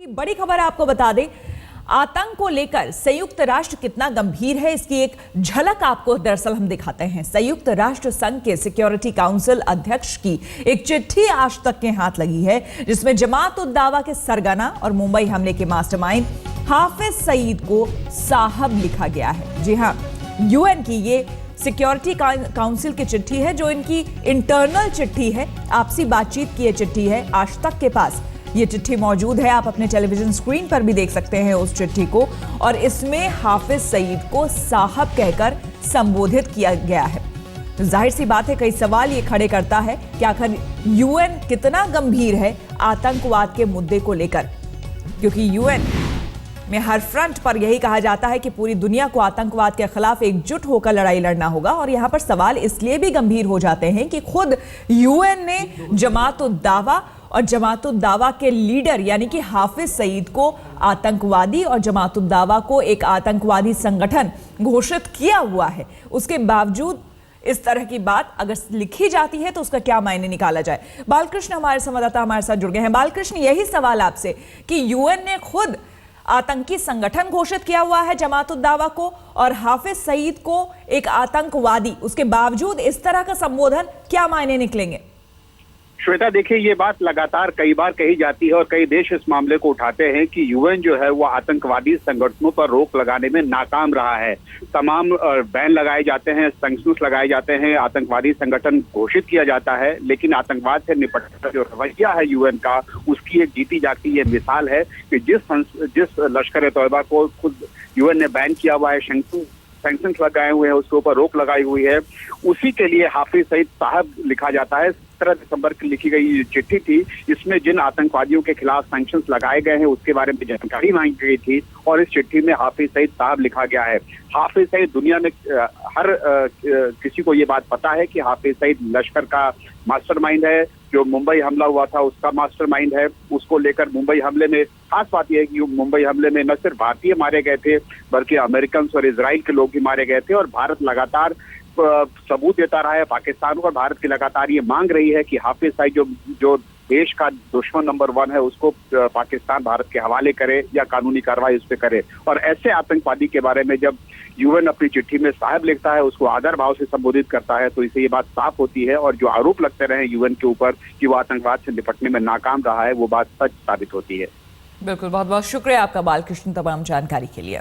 बड़ी खबर आपको बता दें, आतंक को लेकर संयुक्त राष्ट्र कितना गंभीर है, इसकी एक झलक आपको दरअसल हम दिखाते हैं। संयुक्त राष्ट्र संघ के सिक्योरिटी काउंसिल अध्यक्ष की एक चिट्ठी आज तक के हाथ लगी है, जिसमें जमात-उद-दावा के सरगना और मुंबई हमले के मास्टरमाइंड हाफिज सईद को साहब लिखा गया है। जी हां, यूएन की ये सिक्योरिटी काउंसिल की चिट्ठी है, जो इनकी इंटरनल चिट्ठी है, आपसी बातचीत की ये चिट्ठी है। आज तक के पास ये चिट्ठी मौजूद है, आप अपने टेलीविजन स्क्रीन पर भी देख सकते हैं उस चिट्ठी को, और इसमें हाफिज सईद को साहब कहकर संबोधित किया गया है। तो जाहिर सी बात है, कई सवाल ये खड़े करता है कि आखिर यूएन कितना गंभीर है आतंकवाद के मुद्दे को लेकर, क्योंकि यूएन में हर फ्रंट पर यही कहा जाता है कि पूरी दुनिया को आतंकवाद के खिलाफ एकजुट होकर लड़ाई लड़ना होगा। और यहां पर सवाल इसलिए भी गंभीर हो जाते हैं कि खुद यूएन ने जमात-उद-दावा और जमात-उद-दावा के लीडर यानी कि हाफिज सईद को आतंकवादी और जमात-उद-दावा को एक आतंकवादी संगठन घोषित किया हुआ है। उसके बावजूद इस तरह की बात अगर लिखी जाती है तो उसका क्या मायने निकाला जाए। बालकृष्ण हमारे संवाददाता हमारे साथ जुड़ गए हैं। बालकृष्ण, यही सवाल आपसे कि यूएन ने खुद आतंकी संगठन घोषित किया हुआ है जमात-उद-दावा को और हाफिज सईद को एक आतंकवादी, उसके बावजूद इस तरह का संबोधन, क्या मायने निकलेंगे? श्वेता, देखिए, ये बात लगातार कई बार कही जाती है और कई देश इस मामले को उठाते हैं कि यूएन जो है वो आतंकवादी संगठनों पर रोक लगाने में नाकाम रहा है। तमाम बैन लगाए जाते हैं, सैंक्शंस लगाए जाते हैं, आतंकवादी संगठन घोषित किया जाता है, लेकिन आतंकवाद से निपटने का जो रवैया है यूएन का, उसकी एक जीती जागती ये मिसाल है कि जिस लश्कर-ए-तौयबा को खुद यूएन ने बैन किया हुआ है, सैंक्शंस लगाए हुए हैं, उसके ऊपर रोक लगाई हुई है, उसी के लिए हाफिज सईद साहब लिखा जाता है। 17 दिसंबर की लिखी गई चिट्ठी थी, इसमें जिन आतंकवादियों के खिलाफ सैंक्शंस लगाए गए हैं उसके बारे में जानकारी मांगी गई थी और इस चिट्ठी में हाफिज सईद साहब लिखा गया है। हाफिज सईद, दुनिया में हर किसी को ये बात पता है कि हाफिज सईद लश्कर का मास्टरमाइंड है। जो मुंबई हमला हुआ था उसका मास्टरमाइंड है। उसको लेकर मुंबई हमले में खास बात यह है कि मुंबई हमले में न सिर्फ भारतीय मारे गए थे बल्कि अमेरिकन और इजराइल के लोग भी मारे गए थे और भारत लगातार सबूत देता रहा है। पाकिस्तान और भारत की लगातार ये मांग रही है कि हाफिज सईद जो देश का दुश्मन नंबर 1 है, उसको पाकिस्तान भारत के हवाले करे या कानूनी कार्रवाई उस पर करे। और ऐसे आतंकवादी के बारे में जब यूएन अपनी चिट्ठी में साहब लिखता है, उसको आदर भाव से संबोधित करता है, तो इससे ये बात साफ होती है और जो आरोप लगते रहे यूएन के ऊपर कि वो आतंकवाद से निपटने में नाकाम रहा है, वो बात सच साबित होती है। बिल्कुल, बहुत बहुत शुक्रिया आपका बालकृष्ण तमाम जानकारी के लिए।